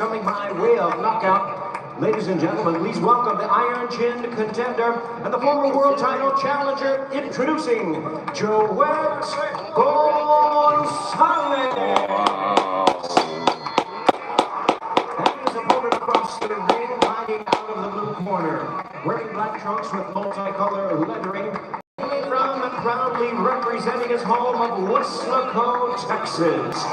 Coming by way of knockout, ladies and gentlemen, please welcome the iron-chinned contender and the former world title challenger, introducing Joet Gonzalez. And his opponent across the ring, hiding out of the blue corner, wearing black trunks with multicolor lettering, from and proudly representing his home of Weslaco, Texas.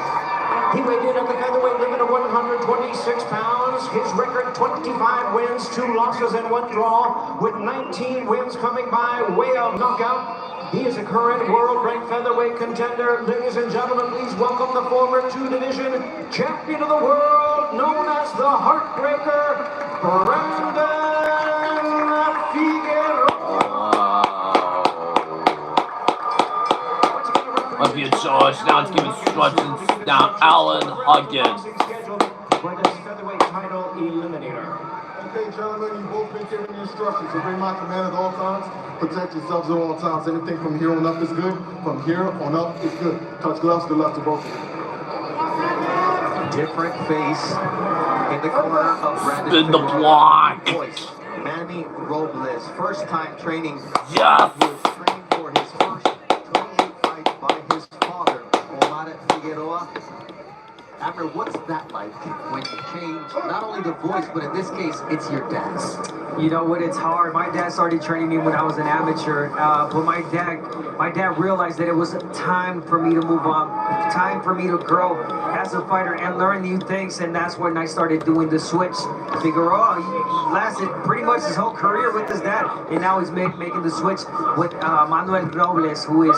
He weighed in at the featherweight limit of 126 pounds. His record, 25 wins, 2 losses, and 1 draw, with 19 wins coming by way of knockout. He is a current world-ranked featherweight contender. Ladies and gentlemen, please welcome the former 2-division champion of the world, known as the Heartbreaker, Brandon Figueroa. Up here, George. Now it's giving instructions down Alan Huggins. For this featherweight title eliminator. Okay, gentlemen, you've both been given the instructions to bring my command at all times. Protect yourselves at all times. Anything from here on up is good. From here on up is good. Touch gloves, good luck to both of you. Different face in the corner of Brandon In the block. Voice. Manny Robles, first time training. Yes. He was trained for his first 28 fight by his father, Omar Figueroa. Amber, what's that like when you change not only the voice, but in this case, it's your dad's? You know what? It's hard. My dad started training me when I was an amateur, but my dad realized that it was time for me to move on, time for me to grow as a fighter and learn new things, and that's when I started doing the switch. Figueroa, he lasted pretty much his whole career with his dad, and now he's making the switch with Manuel Robles, who is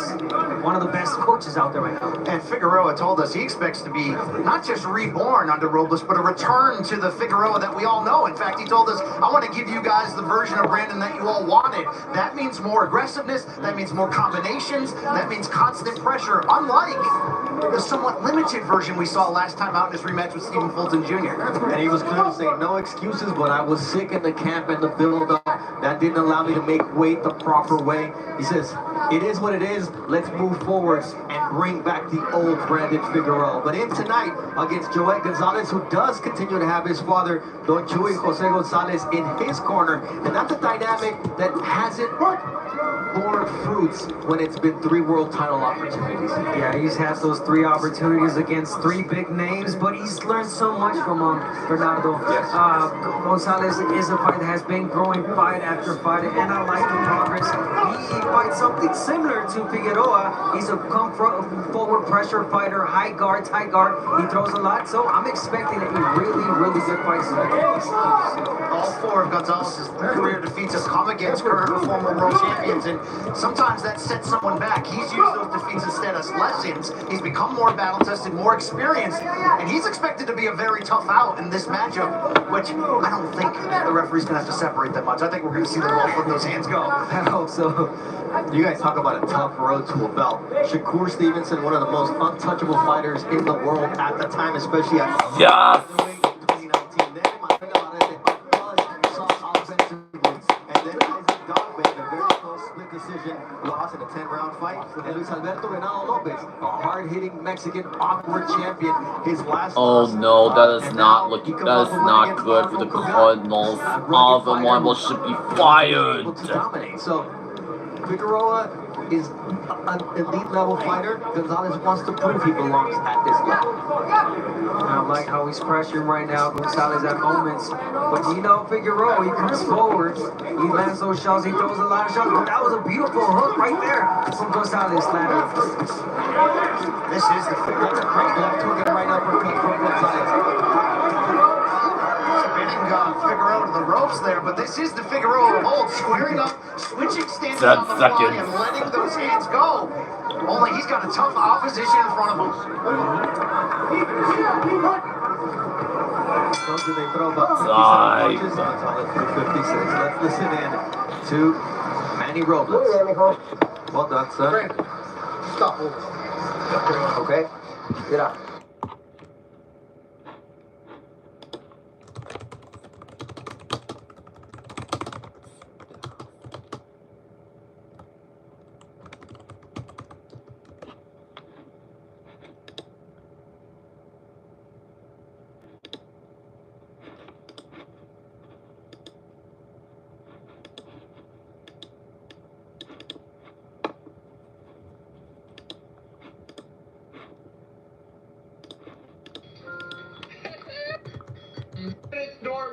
one of the best coaches out there right now. And Figueroa told us he expects to be not just reborn under Robles, but a return to the Figueroa that we all know. In fact, he told us, I want to give you guys the version of Brandon that you all wanted. That means more aggressiveness, that means more combinations, that means constant pressure, unlike the somewhat limited version we saw last time out in his rematch with Stephen Fulton Jr. And he was clearly saying no excuses, but I was sick in the camp and the build-up. That didn't allow me to make weight the proper way. He says, it is what it is. Let's move forward and bring back the old Brandon Figueroa. But in tonight, against Joet Gonzalez, who does continue to have his father, Don Chuy Jose Gonzalez, in his corner. And that's a dynamic that hasn't borne fruits when it's been 3 world title opportunities. Yeah, he's had those 3 opportunities against 3 big names, but he's learned so much from Bernardo. Yes. Gonzalez is a fight that has been growing fight after fight, and I like the progress. He fights something similar to Figueroa. He's a forward pressure fighter, high guard, tight guard. He throws a lot, so I'm expecting a really, really good fight tonight. All 4 of Gonzalez's career defeats have come against current or former world champions, and sometimes that sets someone back. He's used those defeats instead as lessons. He's become more battle-tested, more experienced, and he's expected to be a very tough out in this matchup, which I don't think the referee's going to have to separate that much. I think we're going to see them all put those hands go. I hope so. You guys talk about a tough road to a belt. Shakur Stevenson, one of the most untouchable fighters in the world at the time, especially at Yes. 2019. Then Manuel Arete saw offensively. And then Isaac Dogman, a very close split decision loss in a 10-round fight. And Luis Alberto Venado Lopez, a hard-hitting Mexican awkward champion. His last Oh loss, no, that is and not now look. he comes That off is a win not against good for the Marco Cardinals. Alvin Weinberg should be fired. able to dominate. So Figueroa is an elite level fighter. Gonzalez wants to prove he belongs at this level. I like how he's pressuring right now, Gonzalez at moments. But you know, Figueroa, he comes forward, he lands those shots, he throws a lot of shots. But that was a beautiful hook right there from Gonzalez later. This is the Figueroa. Great left hook and right uppercut from Gonzalez. Spinning Figueroa to the ropes there, but this is the Figueroa of old, squaring up, switching stances on the fly and letting those hands go. Only he's got a tough opposition in front of him. So do they throw about 57 Side. punches? Gonzalez threw 56. Let's listen in to Manny Robles. Well done, son. Stop. Okay. Get out.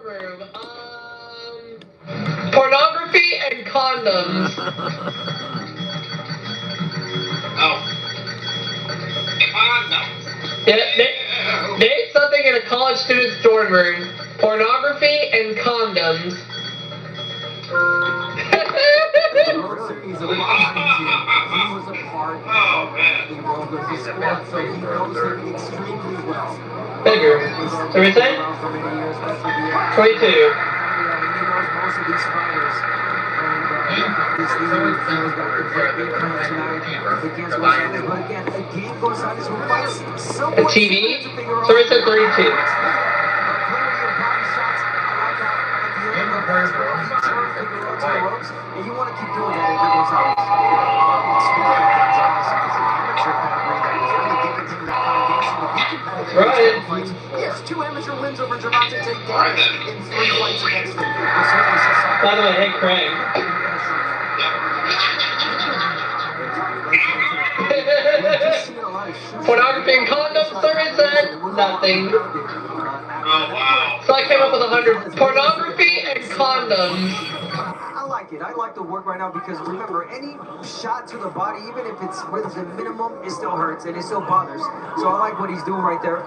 room. Pornography and condoms. Oh. Condoms. Name something in a college student's dorm room. Pornography and condoms. The World Series of Washington, he was a part of the world of his sport, so he knows it extremely well. Bigger. So we say? 22. He knows most of these fighters. And obviously, he's got the great big plan tonight against Gonzalez. But again, Gonzalez will fight somewhat. The TV? So we said 32. And you want to keep doing that if you're Gonzalez. Right. Yes, 2 amateur wins over Gervonta Tate in 3 fights against him. By the way, hey Craig. Pornography and condoms, sorry said nothing. Oh, wow. So I came up with 100. Pornography and condoms. I like it. I like the work right now because remember, any shot to the body, even if it's with the minimum, it still hurts and it still bothers. So I like what he's doing right there.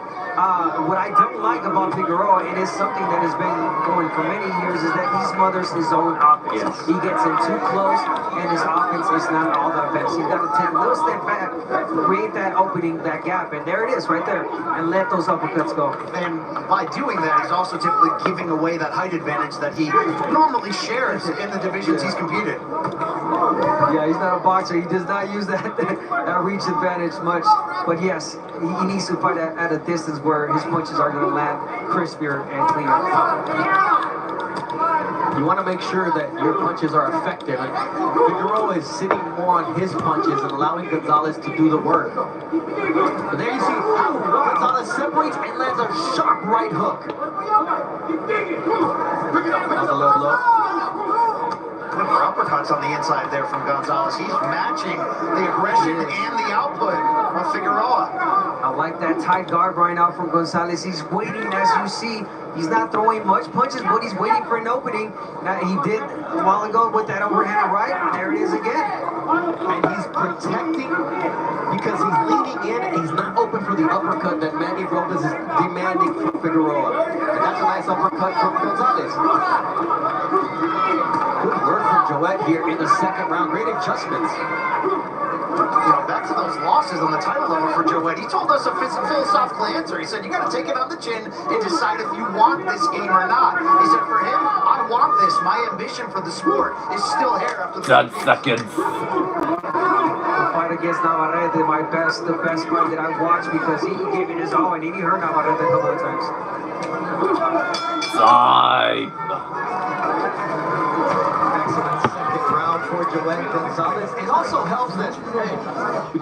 What I don't like about Figueroa, it is something that has been going for many years, is that he smothers his own offense. Yes. He gets in too close, and his offense is not all that fast. He's got to take a little step back, create that opening, that gap, and there it is right there, and let those uppercuts go. And by doing that, he's also typically giving away that height advantage that he normally shares in the divisions he's competed. Yeah, he's not a boxer. He does not use that reach advantage much. But yes, he needs to fight at a distance where his punches are going to land crispier and cleaner. You want to make sure that your punches are effective. And Figueroa is sitting more on his punches and allowing Gonzalez to do the work. But there you see how Gonzalez separates and lands a sharp right hook. That's a low blow. Clever uppercuts on the inside there from Gonzalez. He's matching the aggression and the output of Figueroa. I like that tight guard right now from Gonzalez. He's waiting, as you see. He's not throwing much punches, but he's waiting for an opening. Now, he did a while ago with that overhand right. There it is again. And he's protecting because he's leaning in and he's not open for the uppercut that Manny Robles is demanding from Figueroa. And that's a nice uppercut from Gonzalez. Good work from Joet here in the second round. Great adjustments. You know, back to those losses on the title level for Joet. He told us a philosophical answer. He said, you got to take it on the chin and decide if you want this game or not. He said, for him, I want this. My ambition for the sport is still here after the 10 seconds. The fight against Navarrete, the best fight that I watched because he gave it his all and he hurt Navarrete a couple of times. Side. Excellent second round for Joet Gonzalez. It also helps that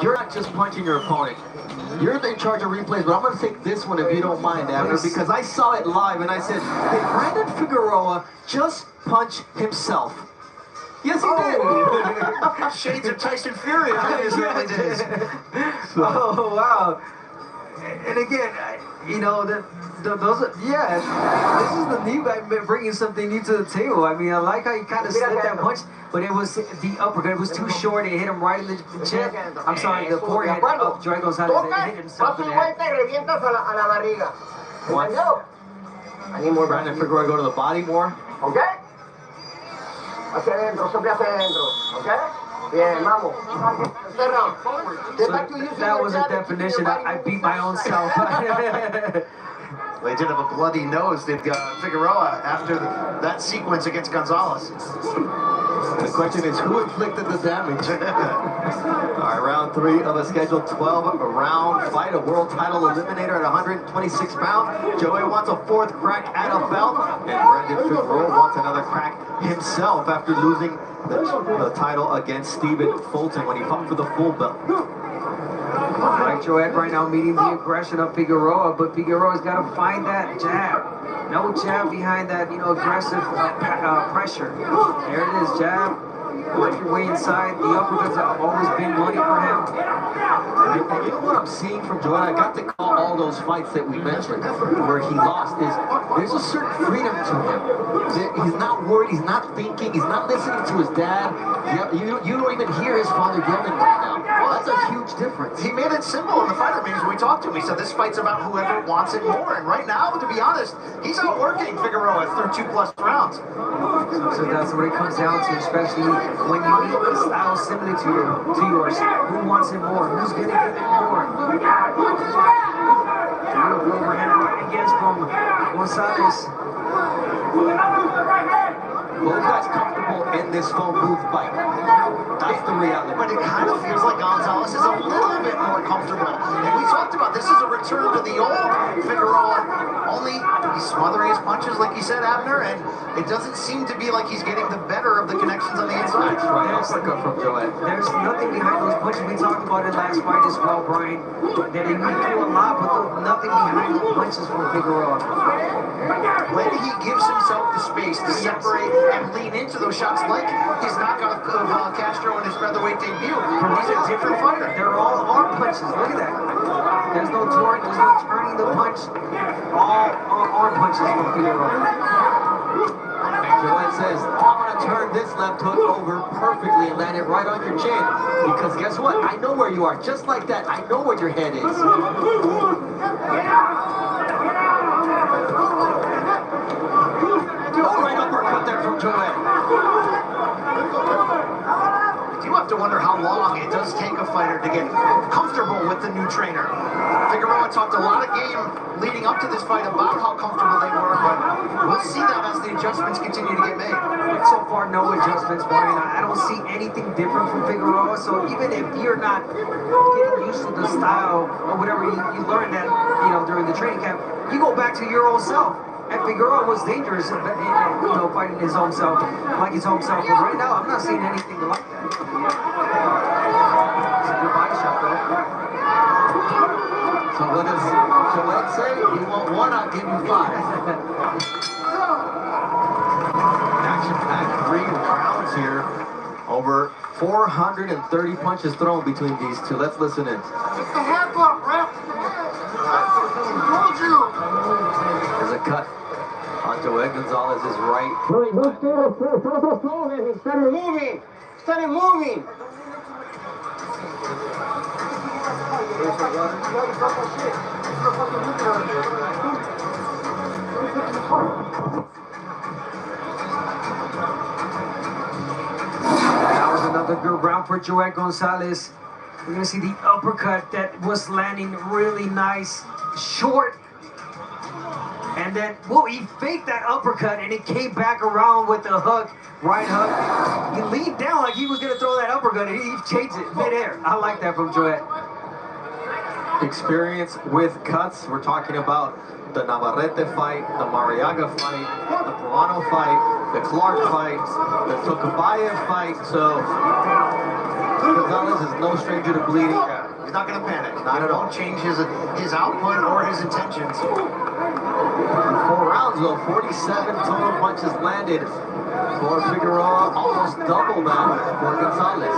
you're not just punching your opponent. You're in charge of replays, but I'm going to take this one if you don't mind, Abner, because I saw it live and I said, did Brandon Figueroa just punch himself? Yes, he did. Shades of Tyson Fury in his early days. Oh, wow. And again, you know, those are, yeah, this is the new guy bringing something new to the table. I mean, I like how he kind of slipped that punch, but it was the uppercut. It was too short. It hit him right in the chin. I'm sorry, the forehead of Joel Gonzalez. It hit himself in the head. Once Brandon Figueroa go to the body more. Okay? Hacia adentro, sople hacia adentro. Okay? Bien, vamos. Third round. Get back to So using that your was a jab and definition. keep your body I beat my own self. They did have a bloody nose, did Figueroa, after that sequence against Gonzalez. The question is, who inflicted the damage? All right, round 3 of a scheduled 12-round fight, a world title eliminator at 126 pounds. Joey wants a 4th crack at a belt, and Brandon Figueroa wants another crack himself after losing the title against Stephen Fulton when he fought for the full belt. Like Joed right now meeting the aggression of Figueroa, but Figueroa's got to find that jab. No jab behind that, you know, aggressive pressure. There it is, jab. Work your way inside. The uppercuts have always been money for him. You know what I'm seeing from Joel. I got to call all those fights that we mentioned where he lost. There's a certain freedom to him. He's not worried. He's not thinking. He's not listening to his dad. You don't even hear his father yelling right now. That's a huge difference. He made it simple in the fighter meetings when we talked to him. He said this fight's about whoever wants it more. And right now, to be honest, he's outworking Figueroa through 2+ rounds. So that's what it comes down to, especially when you meet a style similar to yours. Who wants it more? Who's going to get it more? Beautiful overhand right against from Gonzalez. Both guys comfortable in this phone booth fight. That's the reality. But it kind of feels like Gonzalez is a little bit more comfortable. And we talked about this is a return to the old Figueroa. Only he's smothering his punches, like you said, Abner, and it doesn't seem to be like he's getting the better of the connections on the inside. That's right. Uppercut from Joel. There's nothing behind those punches. We talked about it last fight as well, Brian. That he threw a lot, but there's nothing behind the punches from Figueroa. When he gives himself the space to separate and lean into those shots, like his knockout of Castro in his featherweight debut, he's a different fighter. They're all arm punches. Look at that. There's no torque. There's no turning the punch. All arm punches from Figueroa. Joel says, I'm going to turn this left hook over perfectly and land it right on your chin. Because guess what? I know where you are. Just like that, I know where your head is. Oh, right uppercut there from Joel. You have to wonder how long it does take a fighter to get comfortable with the new trainer. Figueroa talked a lot of game leading up to this fight about how comfortable they were, but we'll see that as the adjustments continue to get made. But so far, no adjustments, Brian. I don't see anything different from Figueroa. So even if you're not getting used to the style or whatever you learned that during the training camp, you go back to your old self. And Figueroa was dangerous, fighting his own self, like his own self. But right now, I'm not seeing anything like that. It's a good body shot, though. So what does Joel say? You want one, I'll give you 5. Action-packed 3 rounds here. Over 430 punches thrown between these two. Let's listen in. It's the head block, ref. Told you. There's a cut on Joel Gonzalez's right. Started moving. That was another good round for Joel Gonzalez. We're going to see the uppercut that was landing really nice, short. And then, he faked that uppercut and it came back around with the hook, right hook. He leaned down like he was going to throw that uppercut and he changed it midair. I like that from Joel. Experience with cuts. We're talking about the Navarrete fight, the Mariaga fight, the Peruano fight, the Clark fight, the Tokabayev fight. So Gonzalez is no stranger to bleeding. He's not going to panic. Not at all. Don't change his output or his intentions. 4 rounds though, 47 total punches landed for Figueroa, almost double that for Gonzalez.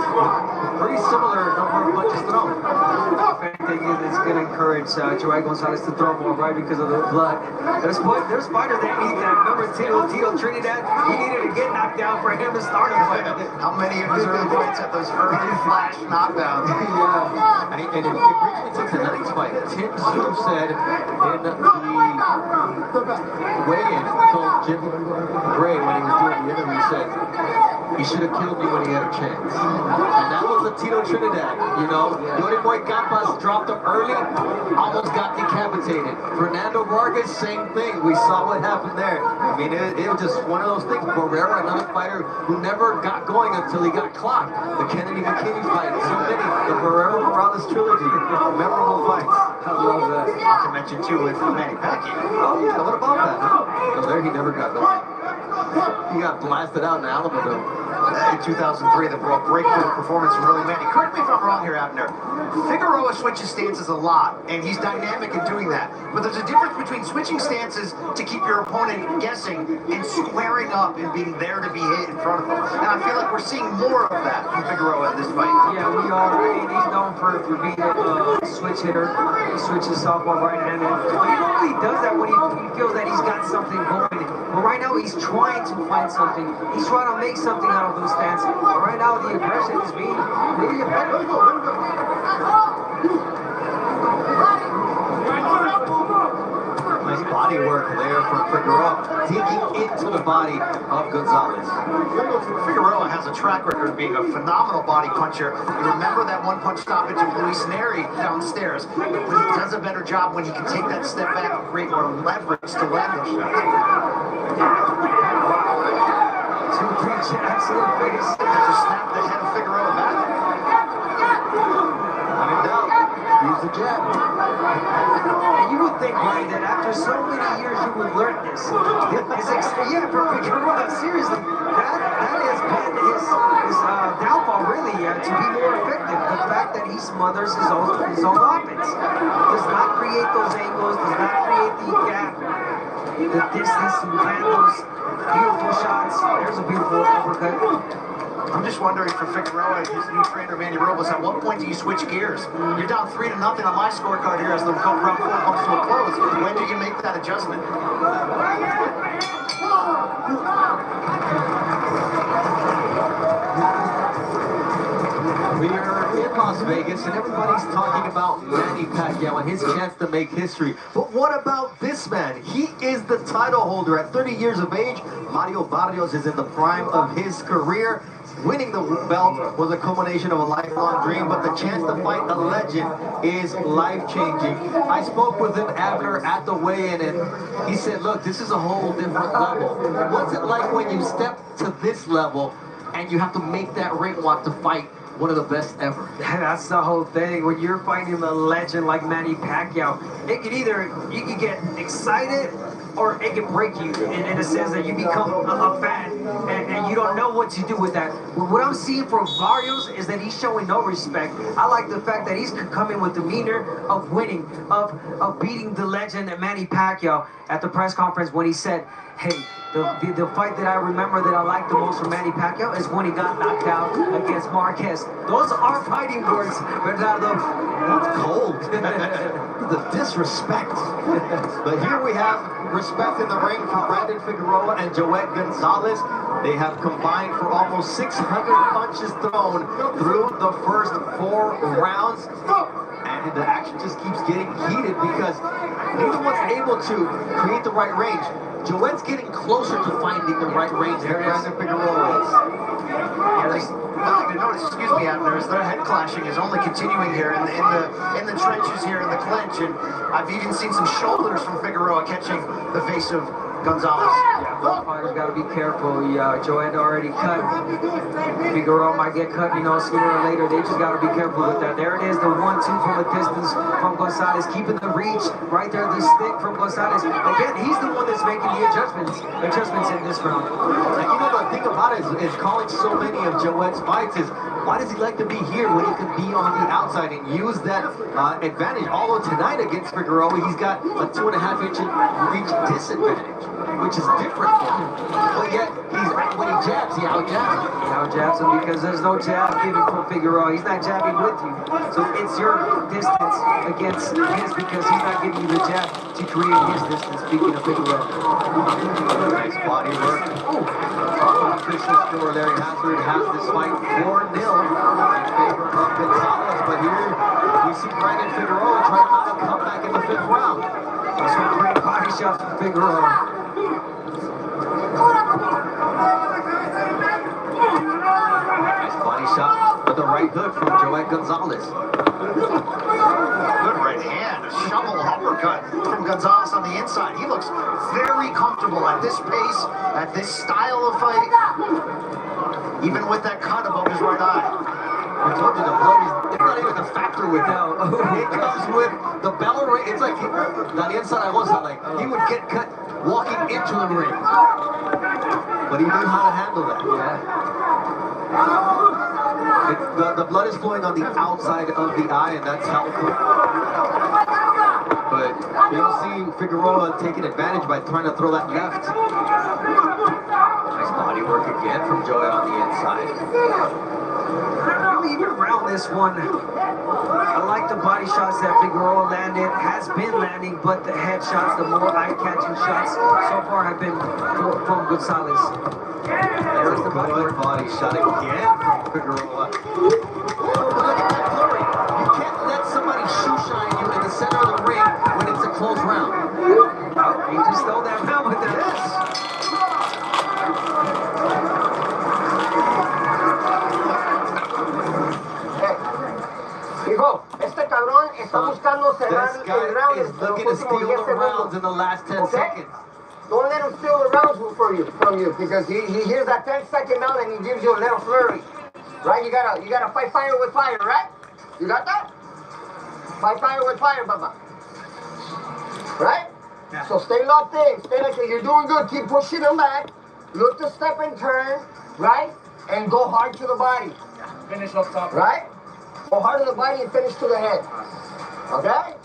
Pretty similar number of punches thrown. If anything, it's going to encourage Joel Gonzalez to throw more, right, because of the blood. There's fighters that need that. Remember Tito Trinidad? He needed to get knocked down for him to start a fight. How many of his early fights had those early flash knockdowns? Yeah. And it brings me to tonight's fight. Tim Tszyu said in the weigh-in, told Jim Gray when he was doing the interview, he said, he should have killed me when he had a chance. And that was the Tito Trinidad, Yuri Boy Capas dropped him early, almost got decapitated. Fernando Vargas, same thing. We saw what happened there. I mean, it was just one of those things. Barrera, another fighter who never got going until he got clocked. The Kennedy McKinney fight, so many. The Barrera-Morales trilogy, memorable fights. I love that. Not to mention, too, with Manny Pacquiao. Oh, yeah, what about that? No, there he never got going. He got blasted out in Alamodome. In 2003, the breakthrough performance from Early Manny. Correct me if I'm wrong here, Abner. Figueroa switches stances a lot, and he's dynamic in doing that. But there's a difference between switching stances to keep your opponent guessing and squaring up and being there to be hit in front of them. And I feel like we're seeing more of that from Figueroa in this fight. Yeah, we are. And he's known for being a switch hitter. He switches softball right-handed. But he normally does that when he feels that he's got something going. But right now, he's trying to find something. He's trying to make something out of those stances. But right now, the aggression is being really effective. Nice body work there from Figueroa, digging into the body of Gonzalez. Figueroa has a track record of being a phenomenal body puncher. You remember that one-punch stoppage of Luis Neri downstairs, but he does a better job when he can take that step back and create more leverage to land those shots. 2-3 jabs to the face. Just snap the head of Figueroa back. When in doubt, use the jab. And you would think, Ryan, that after so many years you would learn this. Yeah, for Figueroa, seriously, that has been his downfall, really, to be more effective. The fact that he smothers his own offense. Does not create those angles, does not create the gap, the distance to land those beautiful shots. There's a beautiful uppercut. I'm just wondering for Figueroa and his new trainer, Manny Robles, at what point do you switch gears? You're down 3-0 on my scorecard here as the round 4 comes to a close. When do you make that adjustment? We are in Las Vegas, and everybody's talking about Manny Pacquiao and his chance to make history. But what about this man? He is the title holder at 30 years of age. Mario Barrios is in the prime of his career. Winning the belt was a culmination of a lifelong dream, but the chance to fight the legend is life-changing. I spoke with him, Abner, at the weigh-in, and he said, look, this is a whole different level. What's it like when you step to this level and you have to make that ring walk to fight one of the best ever? That's the whole thing. When you're fighting a legend like Manny Pacquiao, it can either, you can get excited or it can break you in a sense that you become a fan and you don't know what to do with that. What I'm seeing from Barrios is that he's showing no respect. I like the fact that he's coming with demeanor of winning, of beating the legend Manny Pacquiao at the press conference when he said, hey, the fight that I remember that I liked the most from Manny Pacquiao is when he got knocked out against Marquez. Those are fighting words, Bernardo. That's cold. The disrespect. But here we have respect in the ring for Brandon Figueroa and Joet Gonzalez. They have combined for almost 600 punches thrown through the first 4 rounds. And the action just keeps getting heated because neither one's able to create the right range. Joet's getting closer to finding the right range than Brandon Figueroa is. There's nothing to notice, excuse me, Abner, is their head clashing is only continuing here in the trenches here in the clinch, and I've even seen some shoulders from Figueroa catching the face of Gonzalez. Yeah, both fighters got to be careful. Joet already cut. Figueroa might get cut, sooner or later. They just got to be careful with that. There it is, the 1-2 from a distance from Gonzalez, keeping the reach right there, the stick from Gonzalez. Again, he's the one that's making the adjustments in this round. And the thing about it is calling so many of Joet's fights is, why does he like to be here when he can be on the outside and use that advantage? Although tonight against Figueroa, he's got a 2.5-inch reach disadvantage, which is different for him. But yet, when he jabs, he out-jabs him. He out-jabs him because there's no jab given from Figueroa. He's not jabbing with you. So it's your distance against his because he's not giving you the jab to create his distance, speaking of Figueroa. Nice body work. Official score, Larry Hazzard has this fight 4-0 in favor of Gonzalez. But here we see Brandon Figueroa trying to mount a comeback in the 5th round. That's one great body shot from Figueroa. Nice body shot with the right hook from Joet Gonzalez. Good right hand, a shovel uppercut from Gonzalez on the inside. He looks very comfortable at this pace, at this style of fight, even with that cut above his right eye. I told you the blow is not even a factor with him. It comes with the bell ring. It's like on the inside I was like he would get cut walking into the ring. But he knew how to handle that. The blood is flowing on the outside of the eye, and that's helpful. But you'll see Figueroa taking advantage by trying to throw that left. Nice body work again from Joey on the inside. Really, even around this one, I like the body shots that Figueroa landed, has been landing, but the head shots, the more eye-catching shots so far have been from Gonzalez. There's the body shot again from Figueroa. Look at that flurry. You can't let somebody shoe-shine you in the center of the ring when it's a close round. He just stole that round with that. Hijo, este cabrón está buscando cerrar This el guy round is en los looking to últimos steal 10 the rounds segundos. in the last 10 Okay? seconds. Don't let him steal the rounds from you because he hears that 10-second down and he gives you a little flurry. Right? You gotta fight fire with fire, right? You got that? Fight fire with fire, Baba. Right? Yeah. So stay locked in. Stay like you're doing good. Keep pushing him back. Look to step and turn, right? And go hard to the body. Finish up top. Right? Go hard to the body and finish to the head. Okay?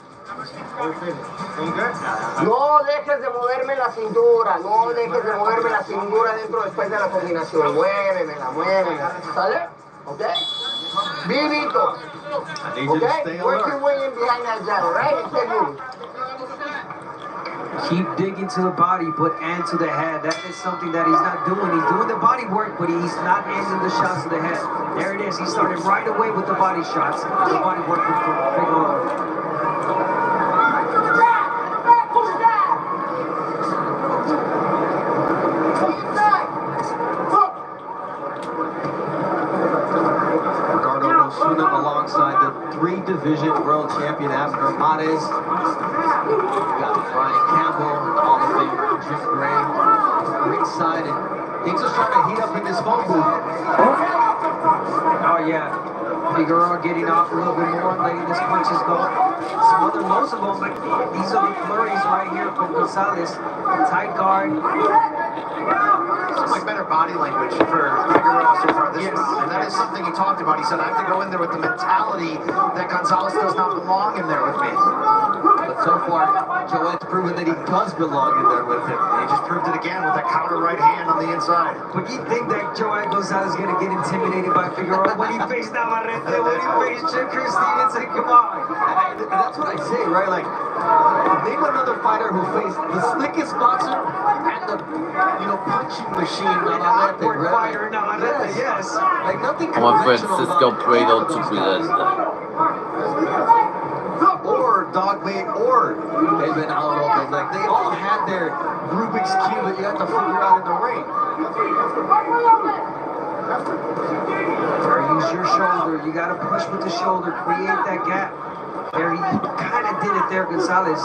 No dejes de moverme la cintura, no dejes de moverme la cintura dentro después de la combinación. Muévemela. ¿Sale? Okay? Vivito. I need you to Okay? stay Work your alert. way in behind that jab, right? And stay moving. Keep digging to the body, and to the head. That is something that he's not doing. He's doing the body work, but he's not ending the shots to the head. There it is. He started right away with the body shots. The body work from Figueroa. Ricardo Osuna alongside the 3-division world champion Abner Mares. Got Brian Campbell, Hall of Famer Jim Gray, ringside, and things are starting to heat up in this phone booth. Oh yeah, Figueroa getting off a little bit more, letting his punches go. Some other lows of them, but these are the flurries right here from Gonzalez. Tight guard. Seems like better body language for Figueroa so far this round. And that is something he talked about. He said, I have to go in there with the mentality that Gonzalez does not belong in there with me. But so far, Joet's proven that he does belong in there with him. He just proved it again with that counter right hand on the inside. But you think that Joey Gonzalez is going to get intimidated by Figueroa when he faced Navarrete, when he faced Shakur Stevenson? Come on. And that's what I say, right? Like, name another fighter who faced the slickest boxer and the, punching machine Navarrete. Awkward fighter Navarrete, yes. Like, nothing I want conventional Francisco about Prado either to of be those guys. Or Dogmate or Edwin Alvarez. Like, they all had their Rubik's Cube that you had to figure out in the ring. Or use your shoulder. You got to push with the shoulder, create that gap. There, he kind of did it there, Gonzalez.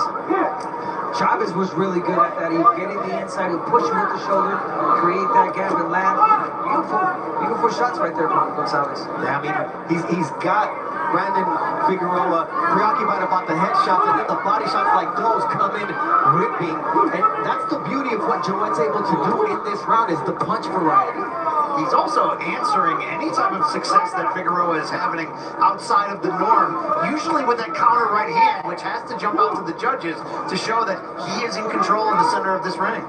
Chavez was really good at that. He would get in the inside, he'd push with the shoulder, create that gap and land. Beautiful shots right there from Gonzalez. Yeah, I mean, he's got Brandon Figueroa preoccupied about the headshots, and then the body shots like those come in ripping. And that's the beauty of what Joet's able to do in this round, is the punch variety. He's also answering any type of success that Figueroa is having outside of the norm, usually with that counter right hand, which has to jump out to the judges to show that he is in control in the center of this ring.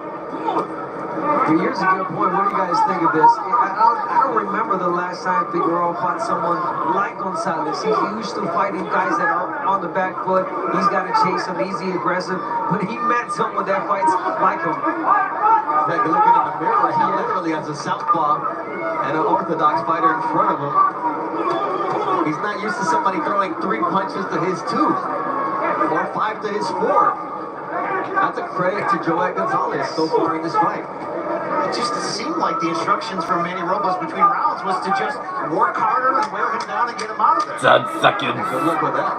Here's a good point. What do you guys think of this? I don't remember the last time Figueroa fought someone like Gonzalez. He's used to fighting guys that are on the back foot. He's got to chase them, easy, aggressive. But he met someone that fights like him. Like looking in the mirror, he literally has a southpaw and an orthodox fighter in front of him. He's not used to somebody throwing 3 punches to his 2 or 5 to his 4. That's a credit to Joet Gonzalez so far in this fight. It just seemed like the instructions from Manny Robles between rounds was to just work harder and wear him down and get him out of there. 10 seconds. Good luck with that.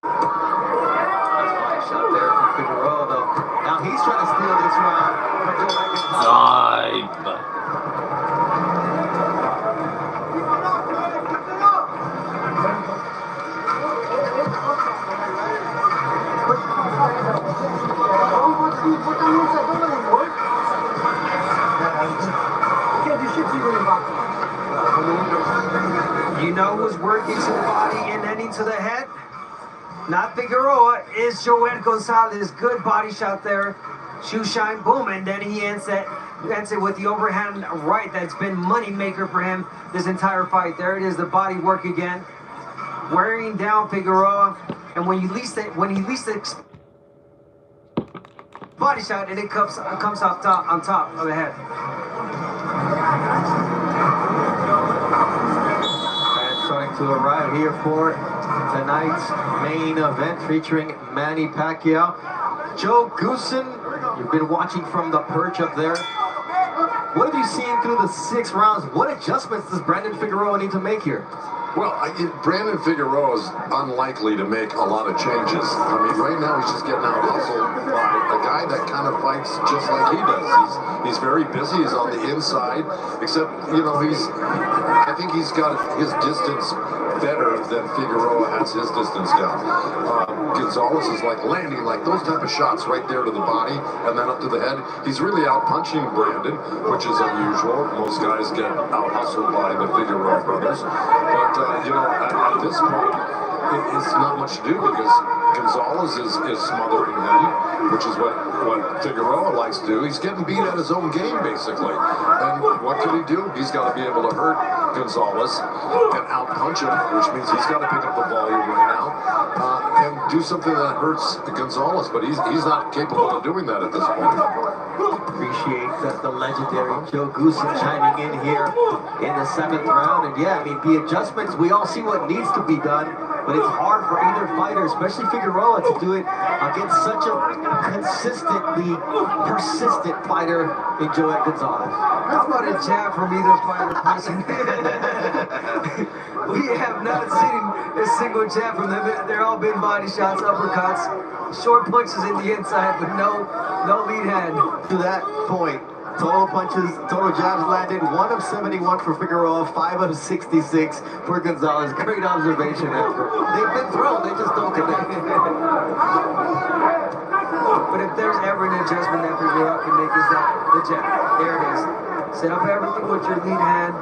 Nice shot there from Figueroa, though. Now he's trying to steal this round from Joet Gonzalez. Time. work into the body and then into the head. Not Figueroa, is Joel Gonzalez. Good body shot there. Shoe shine, boom, and then he ends it with the overhand right. That's been money maker for him this entire fight. There it is, the body work again. Wearing down Figueroa, and when he least body shot, and it comes off top on top of the head. And starting to arrive here for tonight's main event featuring Manny Pacquiao. Joe Goossen, you've been watching from the perch up there. What have you seen through the 6 rounds? What adjustments does Brandon Figueroa need to make here? Well, Brandon Figueroa is unlikely to make a lot of changes. I mean, right now he's just getting out hustled by a guy that kind of fights just like he does. He's very busy. He's on the inside, except, you know, I think he's got his distance better than Figueroa has his distance down. Gonzalez is like landing like those type of shots right there to the body and then up to the head. He's really out punching Brandon, which is unusual. Most guys get out hustled by the Figueroa brothers. But, you know, at this point, it's not much to do because Gonzalez is smothering him, which is what Figueroa likes to do. He's getting beat at his own game, basically. And what can he do? He's got to be able to hurt Gonzalez and out-punch him, which means he's got to pick up the volume right now and do something that hurts Gonzalez. But he's not capable of doing that at this point. Appreciate the legendary Joe Goossen chiming in here in the 7th round. And yeah, I mean, the adjustments, we all see what needs to be done, but it's hard for either fighter, especially Figueroa, to do it against such a consistently persistent fighter in Joel Gonzalez. How about a jab from either fighter? We have not seen a single jab from them. They're all been body shots, uppercuts, short punches in the inside, but no lead hand. To that point, total punches, total jabs landed, 1 of 71 for Figueroa, 5 of 66 for Gonzalez. Great observation, Amber. They've been thrown, they just don't connect. But if there's ever an adjustment that Figueroa can make, is that the jab. There it is. Set up everything with your lead hand.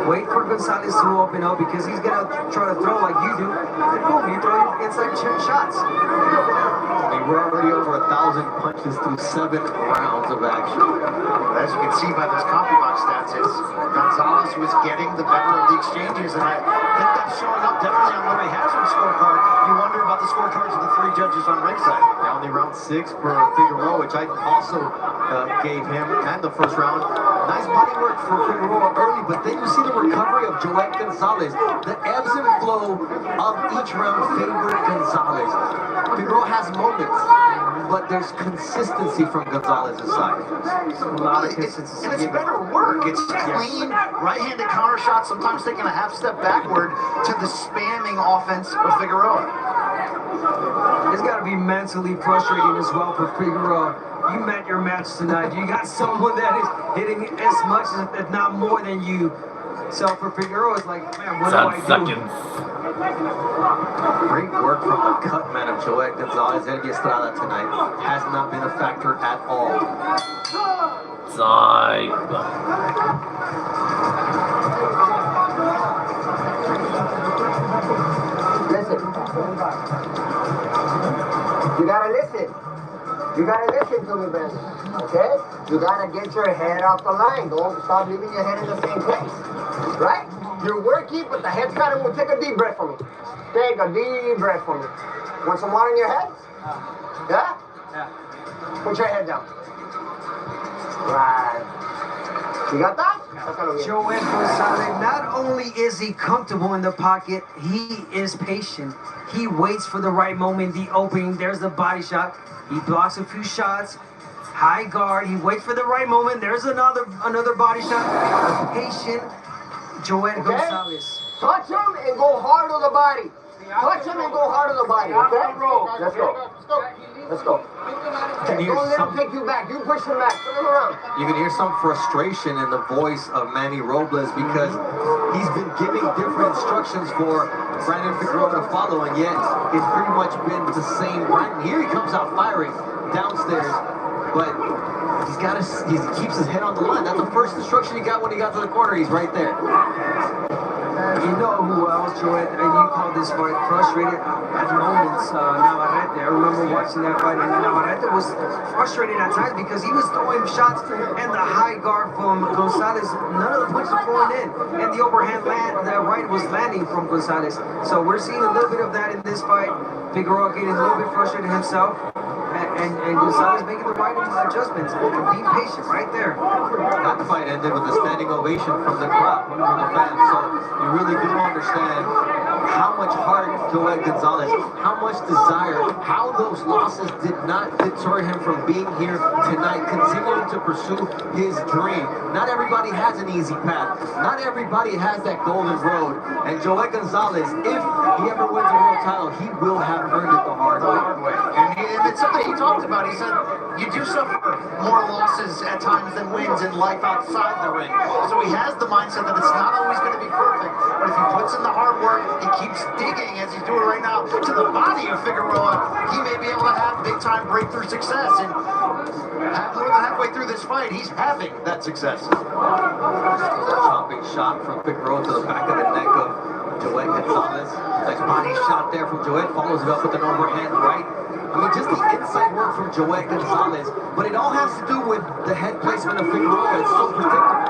Wait for Gonzalez to open up because he's gonna try to throw like you do. And boom, you throw inside shots. I mean, we're already over 1,000 punches through 7 rounds of action. As you can see by those copy box stats, Gonzalez was getting the better of the exchanges, and I think that's showing up definitely on Larry Hazard's scorecard. You wonder about the scorecards of the 3 judges on ringside. Now only round 6 for Figueroa, which I also gave him, and the first round. Nice body work for Figueroa early, but then you see the recovery of Joel Gonzalez. The ebbs and flow of each round favored Gonzalez. Figueroa has moments, but there's consistency from Gonzalez's side. A lot of consistency. And it's better work. It's clean, right-handed counter shots, sometimes taking a half step backward to the spamming offense of Figueroa. It's got to be mentally frustrating as well for Figueroa. You met your match tonight. You got someone that is hitting as much, if not more than you. So for Figueroa, it's like, man, what do I do? 10 seconds. Great work from the cut man of Joel Gonzalez. Eddie Estrada tonight has not been a factor at all. Time. Listen. You gotta listen. You gotta listen to me, Brandon. Okay? You gotta get your head off the line. Don't stop leaving your head in the same place. Right? You're working, but the head's gotta move. Take a deep breath for me. Take a deep breath for me. Want some water in your head? Yeah? Yeah. Put your head down. Right. You got that? Joel Gonzalez, not only is he comfortable in the pocket, he is patient. He waits for the right moment, the opening. There's the body shot. He blocks a few shots. High guard. He waits for the right moment. There's another body shot. Patient Joel Gonzalez. Touch him and go hard on the body. Touch him and go hard on the body, okay? Let's go. Let's go. Can you Don't let him take you back. You push him back. Turn him around. You can hear some frustration in the voice of Manny Robles because he's been giving different instructions for Brandon Figueroa to follow, and yet it's pretty much been the same. Brandon, here he comes out firing downstairs, but he keeps his head on the line. That's the first instruction he got when he got to the corner. He's right there. You know who else, Joel? You called this fight frustrated at moments. Navarrete. I remember watching that fight, and Navarrete was frustrated at times because he was throwing shots, and the high guard from Gonzalez, none of the punches were going in, and the overhand the right was landing from Gonzalez. So we're seeing a little bit of that in this fight. Figueroa getting a little bit frustrated himself, and Gonzalez making the right adjustments. Be patient right there. That fight ended with a standing ovation from the crowd, from the fans. So you really do understand how much heart Joel Gonzalez, how much desire, how those losses did not deter him from being here tonight, continuing to pursue his dream. Not everybody has an easy path. Not everybody has that golden road. And Joel Gonzalez, if he ever wins a world title, he will have earned it the hard way. And it's something he talked about. He said, you do suffer more losses at times than wins in life outside the ring. So he has the mindset that it's not always going to be perfect, but if he puts in the hard work, he keeps digging as he's doing right now to the body of Figueroa, he may be able to have big time breakthrough success. And more than halfway through this fight, he's having that success. A chopping shot from Figueroa to the back of the neck of Joel Gonzalez. Nice body shot there from Joel, follows it up with an overhand right. I mean, just the inside work from Joel Gonzalez, but it all has to do with the head placement of Figueroa. It's so predictable.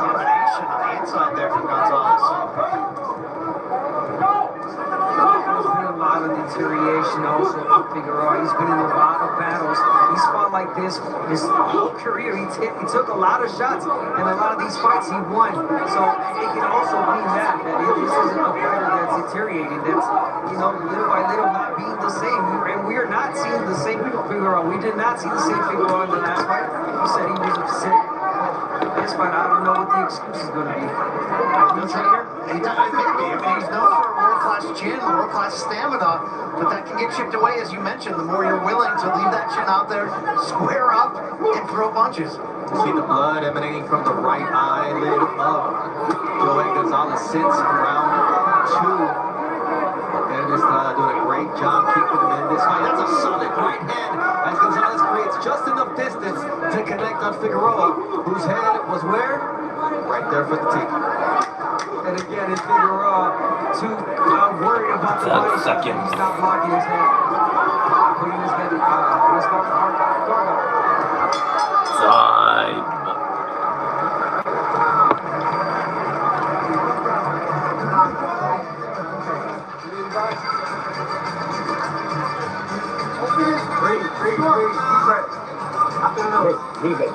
Combination on the inside there from Gonzalez. There's been a lot of deterioration also from Figueroa. He's been in a lot of battles. He's fought like this his whole career. He took a lot of shots, and a lot of these fights he won. So it can also mean that this isn't a fighter that's deteriorating. That's, little by little not being the same. And we are not seeing the same Figueroa. We did not see the same Figueroa in the last fight. You said he was upset. This fight, I don't know what the excuse is going to be. No trainer? He does, maybe. I mean, he's known for a world-class chin, world-class stamina, but that can get chipped away, as you mentioned, the more you're willing to leave that chin out there, square up, and throw punches. See the blood emanating from the right eyelid of Joel Gonzalez since round 2. Estrada doing a great job keeping him in this fight. That's a solid right hand as Gonzalez creates just enough distance to connect on Figueroa, whose head was where? Right there for the tape. And again, it's Figueroa too worried about the body. He's not blocking his head. Putting his head in his guard up. Time.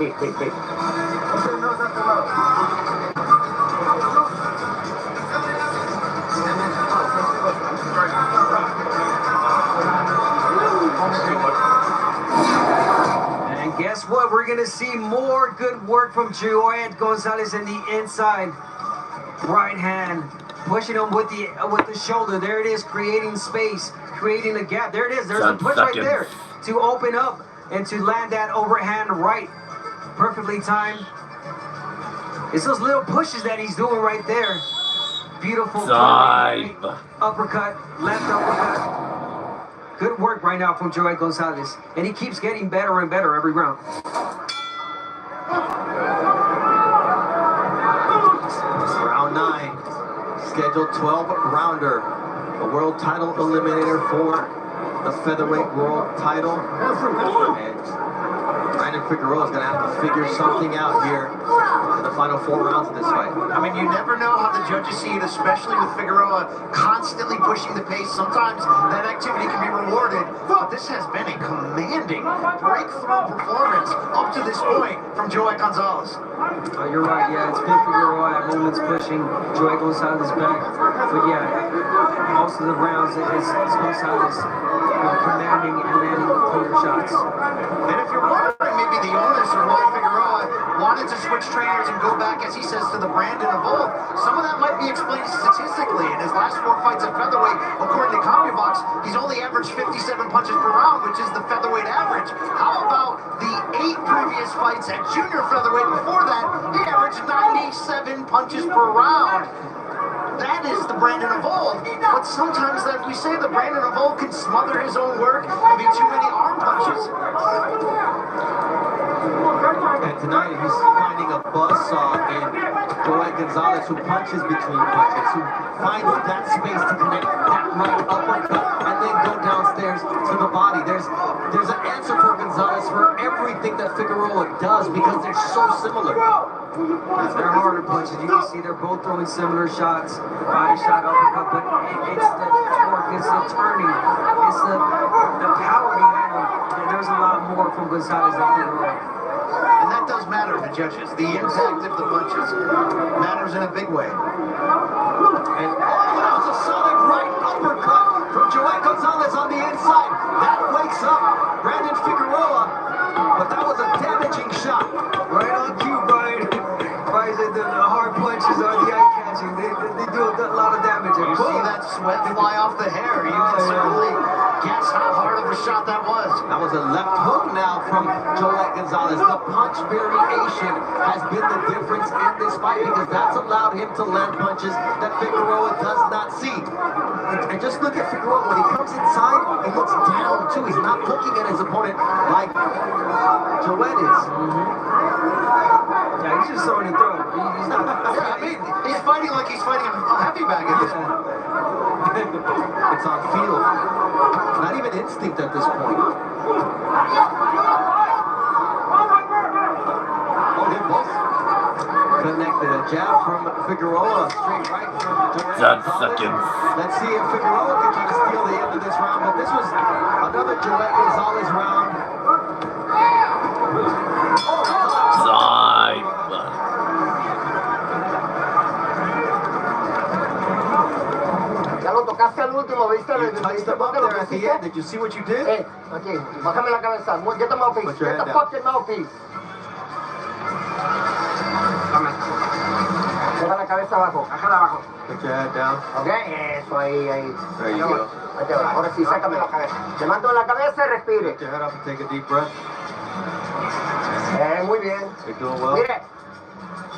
Big. And guess what? We're going to see more good work from Joel Gonzalez in the inside right hand, pushing him with the shoulder. There it is, creating space, creating a gap. There it is. There's a push right there to open up and to land that overhand right. Perfectly timed. It's those little pushes that he's doing right there. Beautiful. Uppercut, left uppercut. Good work right now from Joel Gonzalez. And he keeps getting better and better every round. Round 9. Scheduled 12-rounder. A world title eliminator for the featherweight world title. And Brandon Figueroa is going to have to figure something out here in the final 4 rounds of this fight. I mean, you never know how the judges see it, especially with Figueroa constantly pushing the pace. Sometimes that activity can be rewarded, but this has been a commanding breakthrough performance up to this point from Joel Gonzalez. You're right, yeah, it's been Figueroa at moments pushing Joel Gonzalez back. But yeah, most of the rounds it's Gonzalez commanding and landing the clear shots. And if you're wondering maybe the onus of why Figueroa wanted to switch trainers and go back, as he says, to the Brandon of old, some of that might be explained statistically. In his last 4 fights at featherweight, according to CompuBox, he's only averaged 57 punches per round, which is the featherweight average. How about the 8 previous fights at junior featherweight before that? He averaged 97 punches per round. That is the Brandon of old. But sometimes, like we say, the Brandon of old can smother his own work and be too many arm punches. And tonight he's finding a buzzsaw in Joel Gonzalez, who punches between punches, who finds that space to connect that right uppercut and then go downstairs to the body. There's an answer for Gonzalez for everything that Figueroa does because they're so similar. They're harder punches. You can see they're both throwing similar shots, body shot, uppercut, but it's the torque, it's the turning, it's the power behind them. And there's a lot more from Gonzalez than Figueroa. And that does matter to judges. The impact of the punches matters in a big way. And that was a solid right uppercut from Joel Gonzalez on the inside. That wakes up Brandon Figueroa, but that was a damaging shot. Right on cue, Brian. Brian said the hard punches are the eye-catching. They do a lot of damage. You see that sweat fly off the hair. You can certainly guess how hard of a shot that was. That was a left hook now from Joel Gonzalez. The punch variation has been the difference in this fight because that's allowed him to land punches that Figueroa does not see. And just look at Figueroa. When he comes inside, he looks down too. He's not looking at his opponent like Joel is. Yeah, he's just throwing it through. He's not. Yeah, I mean, he's fighting like he's fighting a heavy bag at this point. It's on feel. Not even instinct at this point. Oh, they both connected. A jab from Figueroa, straight right from Joel 10 Gonzalez. seconds. Let's see if Figueroa can try to steal the end of this round, but this was another Joel Gonzalez round. Side. Ya lo tocaste al último, ¿viste? You touched him up there at the end. Did you see what you did? Aquí, bájame la cabeza. Get the mouthpiece. Put your Get head the down. fucking mouthpiece. Deja la cabeza abajo, bájala abajo. Put your head down. Ok, eso, ahí. There you go. Ahí te va. Ahora sí, sácame la cabeza. Levanto la cabeza y respire. Put your head up and take a deep breath. Muy bien. You're doing well. Mire,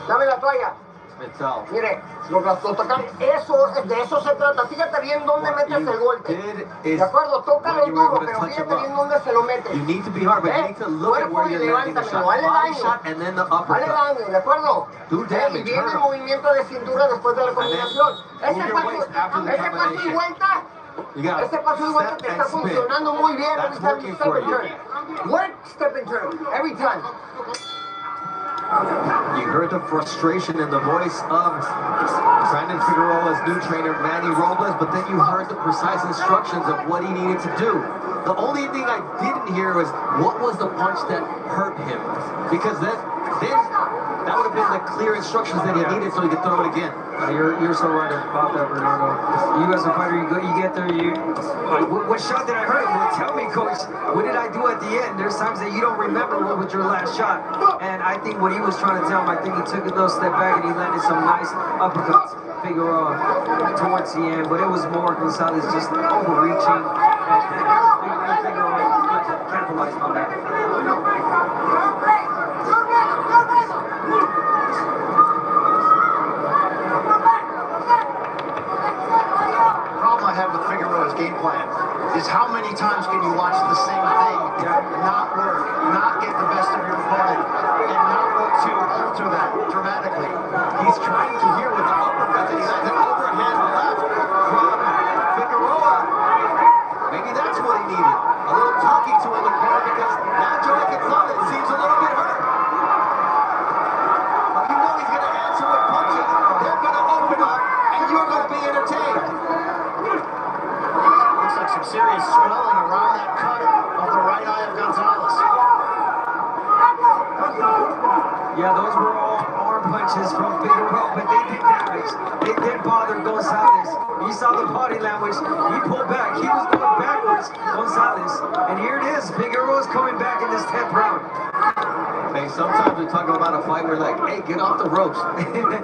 dame la toalla. It's out. Mire, lo tocan, eso, de eso se trata. Fíjate bien dónde What metes you el golpe. did is De acuerdo, tócalo when you were duro, gonna pero touch him fíjate bien up. dónde se lo metes. You need to be hard, but you need to look at where you're landing the shot. Levántamelo, Body hazle shot daño. and then the Dale uppercut. daño, ¿de acuerdo? Do damage, Y viene hurt el him. movimiento de cintura después de la combinación. Move your waist after the Ese paso y combination. vuelta. You got Ese paso y vuelta step te and está spin. funcionando muy bien That's every time working you step for and you. turn. Work, step and turn, every time. You heard the frustration in the voice of Brandon Figueroa's new trainer, Manny Robles, but then you heard the precise instructions of what he needed to do. The only thing I didn't hear was what was the punch that hurt him, because then that would have been the clear instructions that he needed so he could throw it again. You're so right about that, Bernardo. You as a fighter, you get there, like, what shot did I hurt? Well, tell me, coach, what did I do at the end? There's times that you don't remember what was your last shot. And I think what he was trying to tell him, I think he took a little step back and he landed some nice uppercuts, Figueroa, towards the end. But it was more Gonzalez just overreaching and Figueroa capitalized on that. Problem I have with Figueroa's game plan is how many times can you watch the same thing and not work, not get the best of your opponent, and not look to alter that dramatically. He's trying to hear with the uppercut, and he lands an overhand left from Figueroa. Maybe that's what he needed. A little talking to in the corner because now Joel Gonzalez seems a little bit hurt. But you know he's going to answer with punches. They're going to open up, and you're going to be entertained. Looks like some serious swelling around that cut of the right eye of Gonzalez. Yeah, those were all arm punches from Figueroa, but they did damage. They did bother Gonzalez. You saw the body language. He pulled back. He was going backwards, Gonzalez. And here it is. Figueroa's coming back in this 10th round. Hey, sometimes we talk about a fight, we're like, hey, get off the ropes.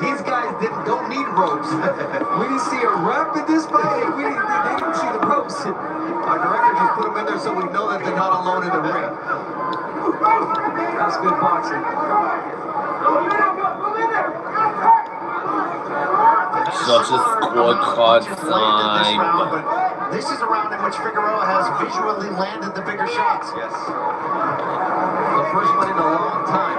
These guys don't need ropes. We didn't see a rep in this fight. They didn't see the ropes. Our director just put them in there so we know that they're not alone in the ring. That's good boxing. Such a scorecard time. This is a round in which Figueroa has visually landed the bigger shots. Yes. The first one in a long time.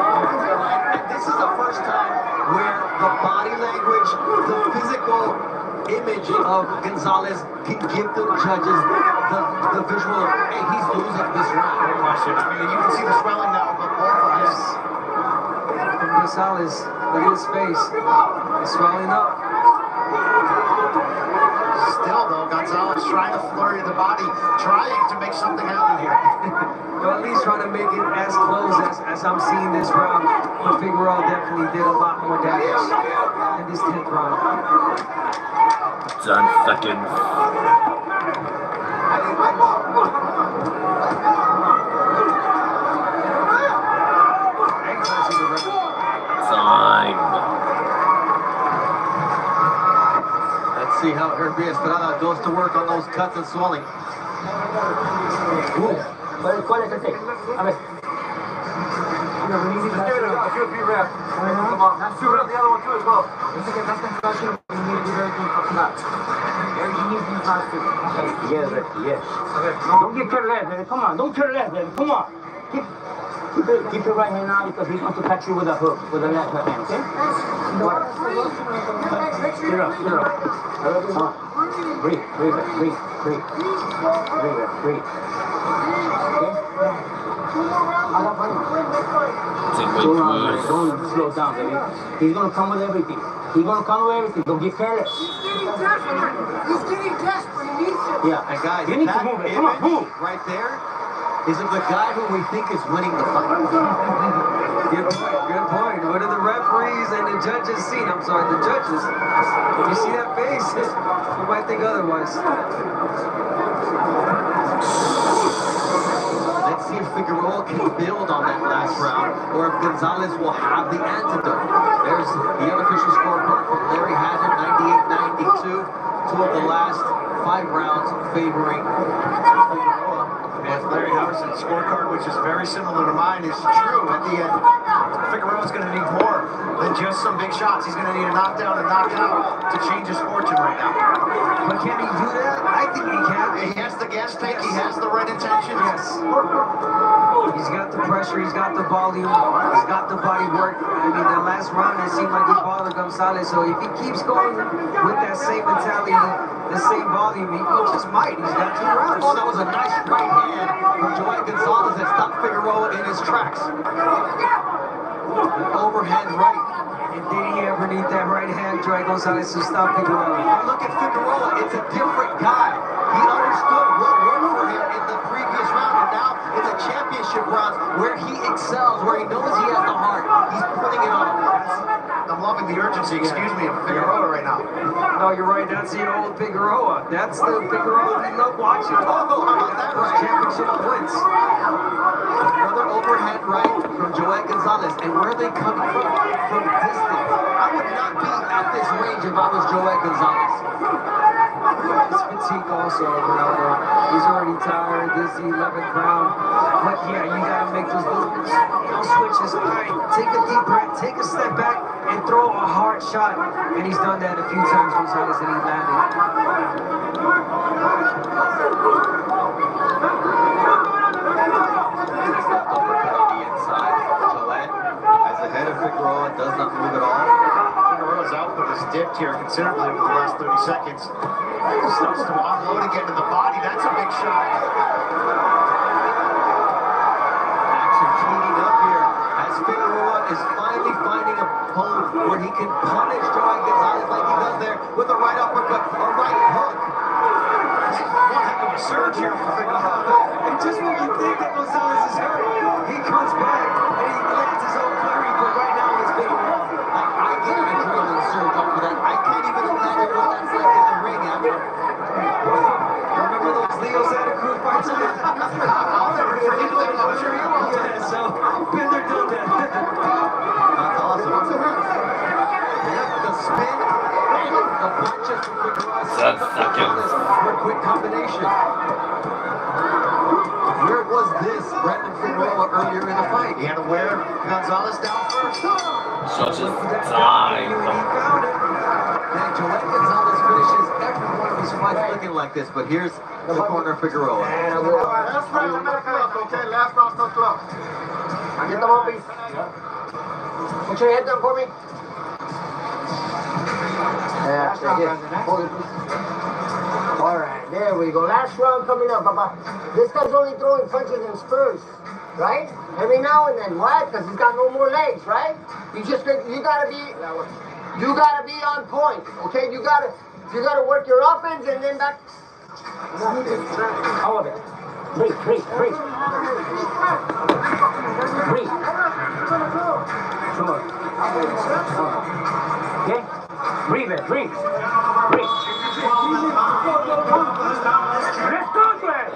image of Gonzalez can give the judges the visual of, hey, he's losing this round. No question. I mean, you can see the swelling now, but both eyes. Gonzalez, look at his face. He's swelling up. Still, though, Gonzalez trying to flurry the body, trying to make something happen here. Well, at least trying to make it as close as I'm seeing this round. But Figueroa definitely did a lot more damage in this 10th round. 10 seconds. Time. Let's see how Herby Estrada goes to work on those cuts and swelling. ¿Cuál es este? A ver. Yes, yes. Don't get careless, baby. Come on, don't careless, baby. Come on. Keep your right hand out because he's going to catch you with a hook, with a left hand, okay? Get up, get up. Breathe, breathe, breathe, breathe. Breathe, breathe. Don't slow down, baby. He's gonna come with everything. He's gonna come with everything. Don't get careless. He's getting desperate. He needs it. Yeah. And guys, you need that to move it. Come on, move. right there is of the guy who we think is winning the fight. Good point. What are the referees and the judges seeing? I'm sorry, the judges. When you see that face, you might think otherwise. Let's see if Figueroa can build on that last round, or if Gonzalez will have the antidote. There's the unofficial scorecard from Larry Hazard, 98-92. Two of the last 5 rounds favoring Figueroa. And Larry Howard's scorecard, which is very similar to mine, is true at the end. Figueroa's going to need more than just some big shots. He's going to need a knockdown and knockout to change his fortune right now. But can he do that? I think he can. He has the gas tank. He has the right intentions. Yes. He's got the pressure. He's got the volume. He's got the body work. I mean, the last round, it seemed like he bothered Gonzalez. So if he keeps going with that same mentality, the same volume, he just might. He's got 2 rounds. Oh, that was a nice right hand from Joel Gonzalez that stopped Figueroa in his tracks. Overhand right. And did he ever need that right hand, Joel Gonzalez, to stop Figueroa? Look at Figueroa. It's a different guy. He understood what worked for him in the previous round, and now in the championship rounds where he excels, where he knows he has the heart. He's putting it on. I'm loving the urgency, excuse me, of Figueroa right now. No, you're right. That's the old Figueroa. That's the Figueroa we love watching. Oh, how about that right? Championship points. Another overhand right from Joel Gonzalez. And where are they coming from? From distance. I would not be at this range if I was Joel Gonzalez. His fatigue also, Ronaldo. He's already tired. This is the 11th round. But yeah, you gotta make those movements. Those switches. All right, take a deep breath, take a step back, and throw a hard shot. And he's done that a few times, Gonzalez, and he landed. As the head of Figueroa does not move at all. Figueroa's output has dipped here considerably over the last 30 seconds. Starts to unload again in the body. That's a big shot. Action heating up here as Figueroa is finally finding a home where he can punish Joel Gonzalez like he does there with a right uppercut, a right hook. One heck of a surge here for Figueroa. And just when you think that Gonzalez is hurt, he comes back and he lands his own flurry. But right now it's Figueroa. I get an adrenaline surge off of that. I can't even imagine what that's like in the ring after. Remember those Leo Santa Cruz fights? I'll never forget them. I'm sure you will. Yeah, so been there, done that. That's awesome. The spin, the punches from Figueroa. 10 seconds. For a quick combination. Where was this Brandon Figueroa earlier in the fight? He had to wear Gonzalez down first. Judges, time. And Joel Gonzalez finishes every one of his fights looking like this, but here's the corner of Figueroa. Last round, I'm not close, okay? Last round's not close. Get the ball, please. Put your head down for me. Yeah, hold it. All right, there we go. Last round coming up, Papa. This guy's only throwing punches and spurs, right? Every now and then. Why? Because he's got no more legs, right? You gotta be on point. Okay, you gotta work your offense and then back. All of it. Breathe. Sure. Okay? Breathe. Let's go, Glenn.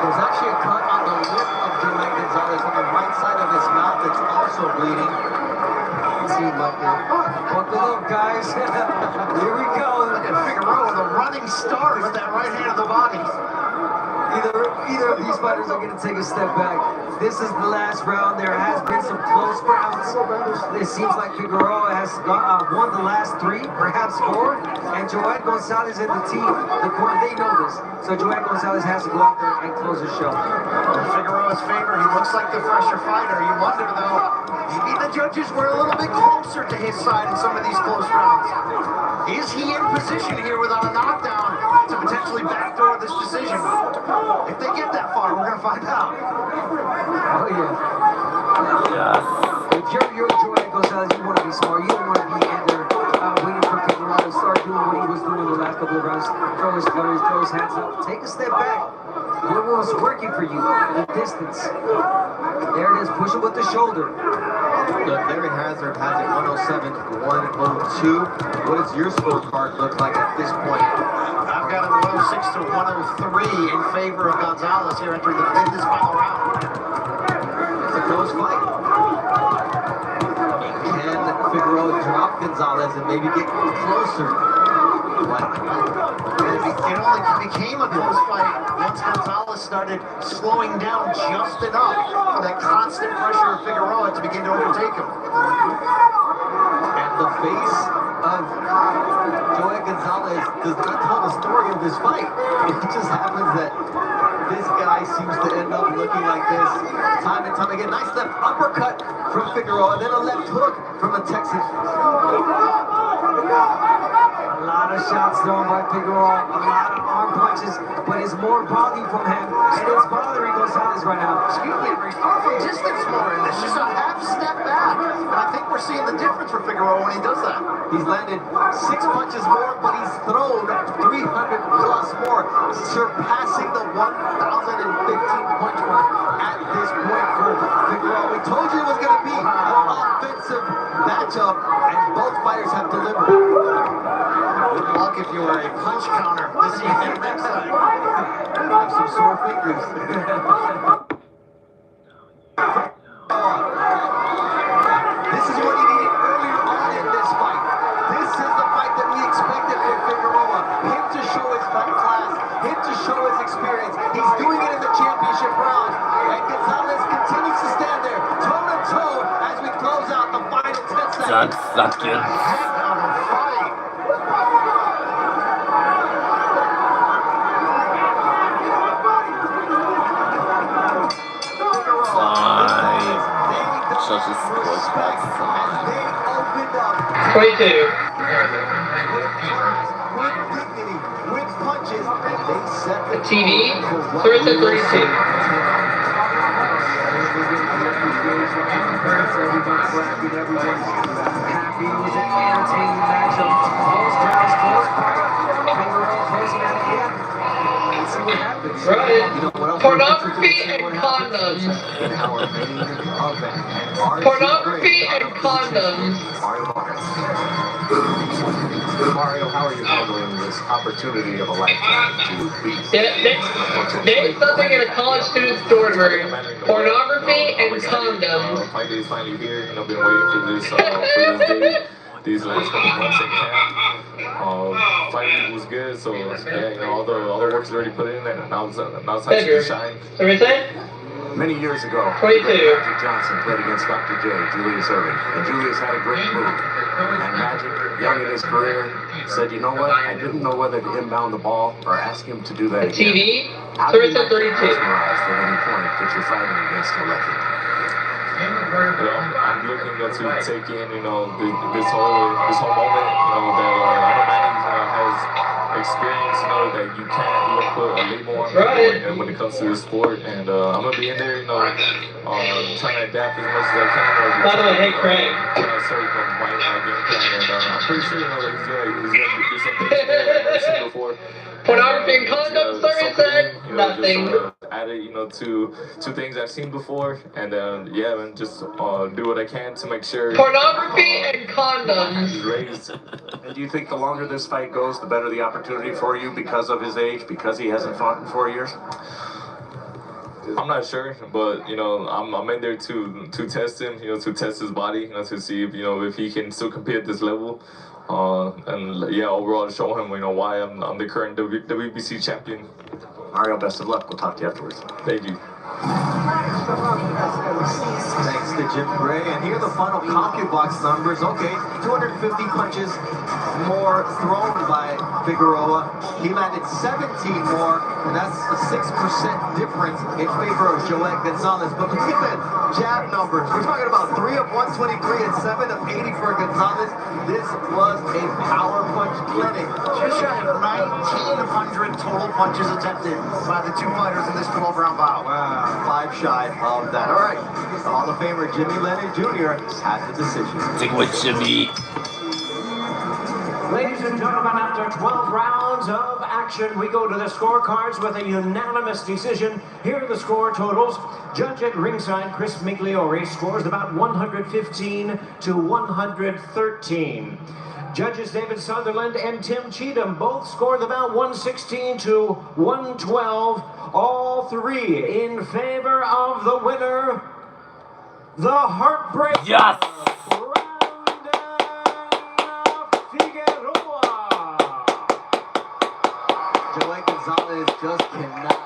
There's actually a cut on the lip of Joel Gonzalez on the right side of his mouth that's also bleeding. Buckle up, guys. Here we go. Look at Figueroa, the running start with that right hand of the body. Either of these fighters are going to take a step back. This is the last round. There has been some close rounds. It seems like Figueroa has won the last 3, perhaps 4. And Joel Gonzalez and the team, they know this. So Joel Gonzalez has to go out there and close the show. In Figueroa's favor, he looks like the fresher fighter. You wonder, though, maybe the judges were a little bit closer to his side in some of these close rounds. Is he in position here without a knockdown to potentially backdoor this decision? If they get that far, we're going to find out. Oh, yeah. Yes. If you're Joel Gonzalez, you want to be smart. You don't want to be in there waiting for Figueroa to start doing what he was doing the last couple of rounds. Throw his flurries, throw his hands up. Take a step back. What was working for you? The distance. There it is. Push it with the shoulder. Look, Larry Hazard has it 107, 102. What does your scorecard look like at this point? I've got it 106 to 103 in favor of Gonzalez here entering the 5th, this final round. It's a close fight. Can Figueroa drop Gonzalez and maybe get closer? It only became a close fight once Gonzalez started slowing down just enough for that constant pressure of Figueroa to begin to overtake him. And the face of Joel Gonzalez does not tell the story of this fight. It just happens that this guy seems to end up looking like this time and time again. Nice left uppercut from Figueroa, then a left hook from the Texan. A lot of shots thrown by Figueroa, a lot of arm punches, but it's more volume from him, and it's bothering Gonzalez right now. Excuse me, he's far from distance more, and it's just a half step back. And I think we're seeing the difference for Figueroa when he does that. He's landed 6 punches more, but he's thrown 300 plus more, surpassing the 1,015 punch mark at this point for Figueroa. We told you it was going to be an offensive matchup, and both fighters have delivered. Good luck if you were a punch counter this evening next time. Have some sore fingers. This is what he needed earlier on in this fight. This is the fight that we expected from Figueroa. Him to show his fight class, him to show his experience. He's doing it in the championship round. And Gonzalez continues to stand there, toe-to-toe, as we close out the final 10 seconds. That's good. Heck of a fight. Such a sports back. 22. With punches, they set the TV, so it's at 32. Everyone's happy. It was an entertaining matchup. Close rounds, close fight. Figueroa closing out again. Let's see what happens. Right. Pornography and condoms. Pornography and condoms. Mario, how are you handling this opportunity of a lifetime to beat? Yeah, there's something in a college student's dorm room. Pornography and condoms. Fight day is finally here, and I've been waiting for this day. These last couple months in camp. Fight week was good, so yeah, all the work's already put in, and now it's time to shine. So we say? Many years ago, 22. Magic Johnson played against Dr. J, Julius Erving, and Julius had a great move. And Magic, young in his career, said, you know what, I didn't know whether to inbound the ball or ask him to do that again. TV, How so do you it's at not get 32. mesmerized at any point that you're fighting against a legend? I'm looking to take in, this whole moment, that I know Manny, has experience, that you can't even put a label on Right. when it comes to this sport, and I'm gonna be in there, trying to adapt as much as I can. By the way, hey Craig. Sorry for my game plan, and I'm pretty sure, that he's gonna do something I've never seen before. Pornography and condom services, nothing. Just, add it, to things I've seen before, and then and just do what I can to make sure. Pornography and condoms. Raised. And do you think the longer this fight goes, the better the opportunity for you because of his age, because he hasn't fought in 4 years? I'm not sure, but I'm in there to test him, to test his body, to see if he can still compete at this level, and overall to show him why I'm the current WBC champion. Mario, best of luck. We'll talk to you afterwards. Thank you. Thanks to Jim Gray. And here are the final CompuBox numbers. Okay, 250 punches more thrown by Figueroa. He landed 17 more, and that's a 6% difference in favor of Joel Gonzalez. But look at the jab numbers. We're talking about 3 of 123 and 7 of 80 for Gonzalez. This was a power punch clinic. Just shy of 1,900 total punches attempted by the two fighters in this 12-round bout. Wow, 5 shy of that. All right, the Hall of Famer Jimmy Lennon Jr. has the decision. Take with Jimmy. Ladies and gentlemen, after 12 rounds of action, we go to the scorecards with a unanimous decision. Here are the score totals. Judge at ringside, Chris Migliore, scores about 115 to 113. Judges David Sutherland and Tim Cheatham both scored about 116 to 112. All three in favor of the winner, the Heartbreak. Yes! Joel Gonzalez just cannot